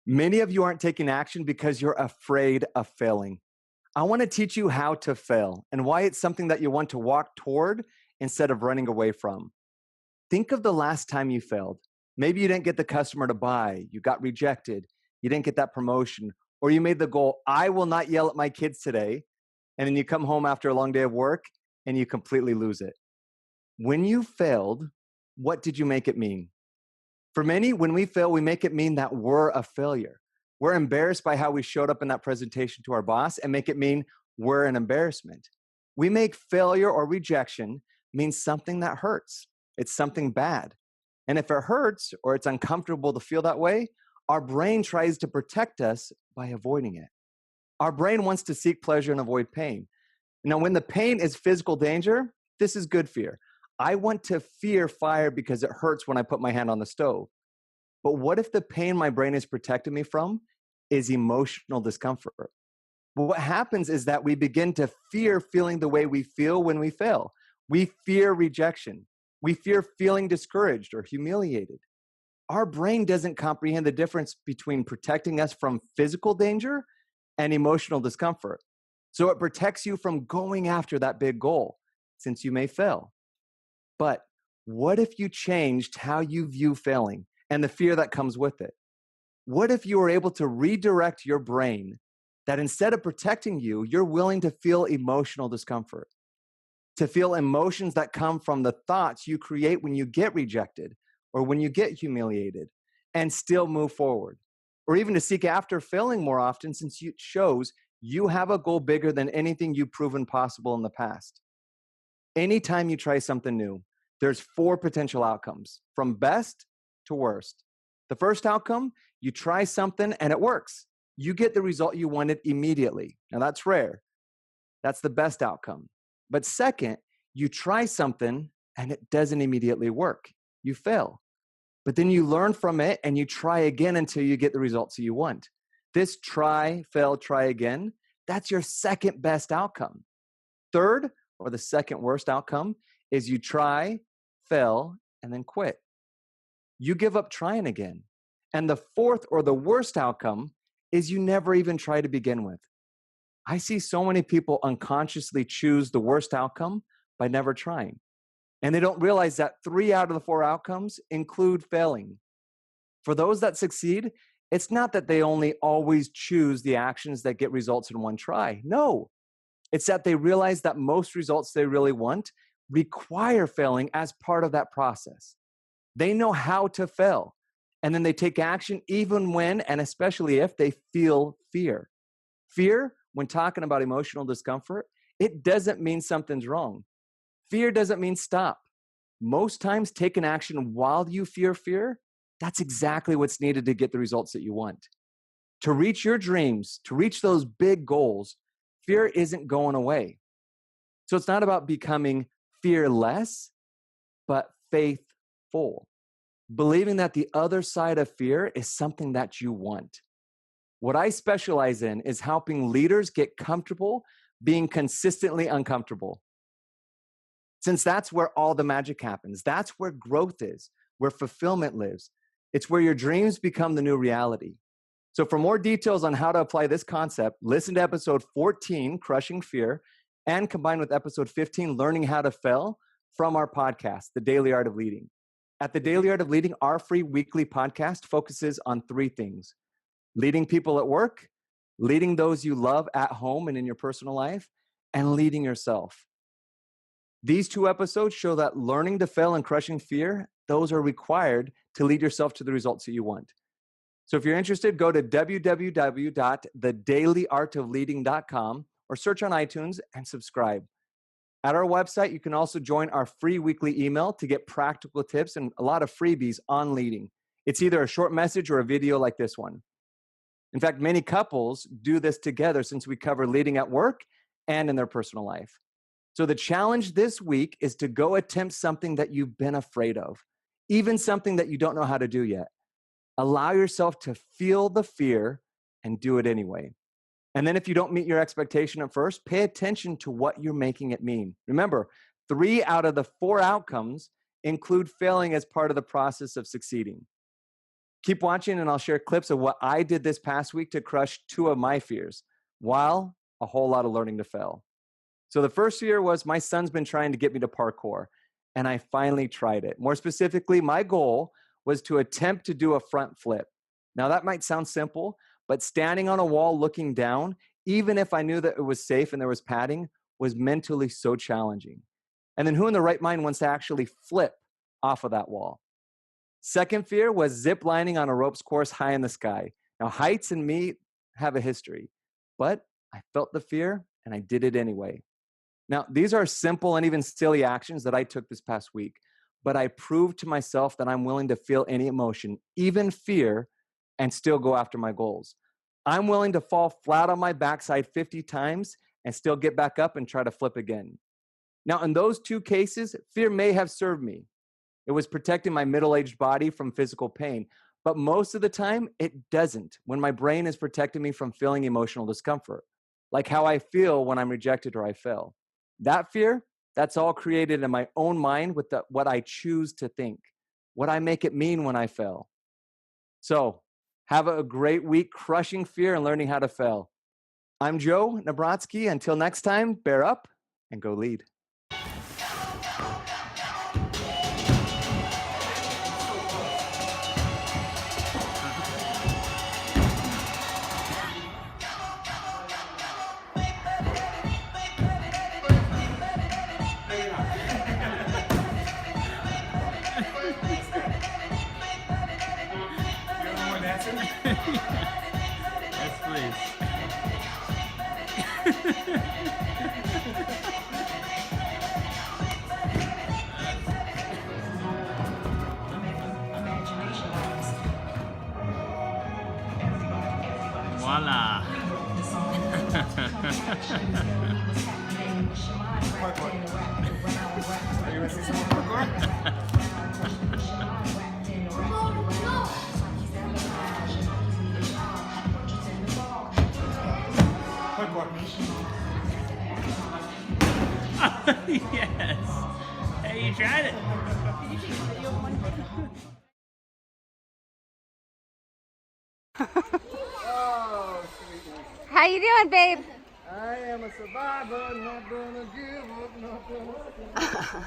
Many of you aren't taking action because you're afraid of failing. I want to teach you how to fail and why it's something that you want to walk toward instead of running away from. Think of the last time you failed. Maybe you didn't get the customer to buy, you got rejected, you didn't get that promotion, or you made the goal, I will not yell at my kids today. And then you come home after a long day of work and you completely lose it. When you failed, what did you make it mean? For many, when we fail, we make it mean that we're a failure. We're embarrassed by how we showed up in that presentation to our boss and make it mean we're an embarrassment. We make failure or rejection mean something that hurts. It's something bad. And if it hurts or it's uncomfortable to feel that way, our brain tries to protect us by avoiding it. Our brain wants to seek pleasure and avoid pain. Now, when the pain is physical danger, this is good fear. I want to fear fire because it hurts when I put my hand on the stove. But what if the pain my brain is protecting me from is emotional discomfort? Well, what happens is that we begin to fear feeling the way we feel when we fail. We fear rejection. We fear feeling discouraged or humiliated. Our brain doesn't comprehend the difference between protecting us from physical danger and emotional discomfort. So it protects you from going after that big goal, since you may fail. But what if you changed how you view failing and the fear that comes with it? What if you were able to redirect your brain that instead of protecting you, you're willing to feel emotional discomfort, to feel emotions that come from the thoughts you create when you get rejected or when you get humiliated and still move forward, or even to seek after failing more often since it shows you have a goal bigger than anything you've proven possible in the past. Anytime you try something new, there's 4 potential outcomes, from best to worst. The first outcome, you try something and it works. You get the result you wanted immediately. Now that's rare. That's the best outcome. But second, you try something and it doesn't immediately work. You fail. But then you learn from it and you try again until you get the results you want. This try, fail, try again, that's your second best outcome. Third, or the second worst outcome, is you try, fail, and then quit. You give up trying again. And the fourth or the worst outcome is you never even try to begin with. I see so many people unconsciously choose the worst outcome by never trying. And they don't realize that 3 out of the 4 outcomes include failing. For those that succeed, it's not that they only always choose the actions that get results in one try. No, it's that they realize that most results they really want require failing as part of that process. They know how to fail, and then they take action even when, and especially if, they feel fear. Fear, when talking about emotional discomfort, it doesn't mean something's wrong. Fear doesn't mean stop. Most times, taking action while you fear fear, that's exactly what's needed to get the results that you want. To reach your dreams, to reach those big goals, fear isn't going away. So it's not about becoming fearless, but faithful. Believing that the other side of fear is something that you want. What I specialize in is helping leaders get comfortable being consistently uncomfortable. Since that's where all the magic happens, that's where growth is, where fulfillment lives. It's where your dreams become the new reality. So for more details on how to apply this concept, listen to episode 14, Crushing Fear, and combine with episode 15, Learning How to Fail, from our podcast, The Daily Art of Leading. At The Daily Art of Leading, our free weekly podcast focuses on 3 things: leading people at work, leading those you love at home and in your personal life, and leading yourself. These 2 episodes show that learning to fail and crushing fear, those are required to lead yourself to the results that you want. So if you're interested, go to www.thedailyartofleading.com or search on iTunes and subscribe. At our website, you can also join our free weekly email to get practical tips and a lot of freebies on leading. It's either a short message or a video like this one. In fact, many couples do this together since we cover leading at work and in their personal life. So the challenge this week is to go attempt something that you've been afraid of, even something that you don't know how to do yet. Allow yourself to feel the fear and do it anyway. And then if you don't meet your expectation at first, pay attention to what you're making it mean. Remember, 3 out of the 4 outcomes include failing as part of the process of succeeding. Keep watching and I'll share clips of what I did this past week to crush 2 of my fears, while a whole lot of learning to fail. So the first fear was my son's been trying to get me to parkour, and I finally tried it. More specifically, my goal was to attempt to do a front flip. Now that might sound simple, but standing on a wall looking down, even if I knew that it was safe and there was padding, was mentally so challenging. And then who in the right mind wants to actually flip off of that wall? Second fear was zip lining on a ropes course high in the sky. Now heights and me have a history, but I felt the fear and I did it anyway. Now, these are simple and even silly actions that I took this past week, but I proved to myself that I'm willing to feel any emotion, even fear, and still go after my goals. I'm willing to fall flat on my backside 50 times and still get back up and try to flip again. Now, in those 2 cases, fear may have served me. It was protecting my middle-aged body from physical pain, but most of the time, it doesn't when my brain is protecting me from feeling emotional discomfort, like how I feel when I'm rejected or I fail. That fear, that's all created in my own mind with what I choose to think, what I make it mean when I fail. So, have a great week crushing fear and learning how to fail. I'm Joe Nabratsky. Until next time, bear up and go lead. Yes, please. Voila. Are you ready to see some more parkour? Yes. Hey, you tried it. Oh, sweetness. How you doing, babe? I am a survivor, not gonna give up, not gonna...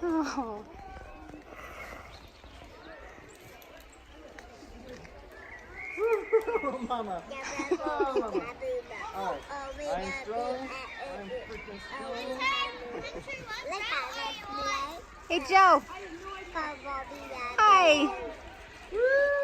Oh. Mama. Oh, mama. All right. I'm strong. I'm freaking strong. Hey, Joe. Hi. Woo!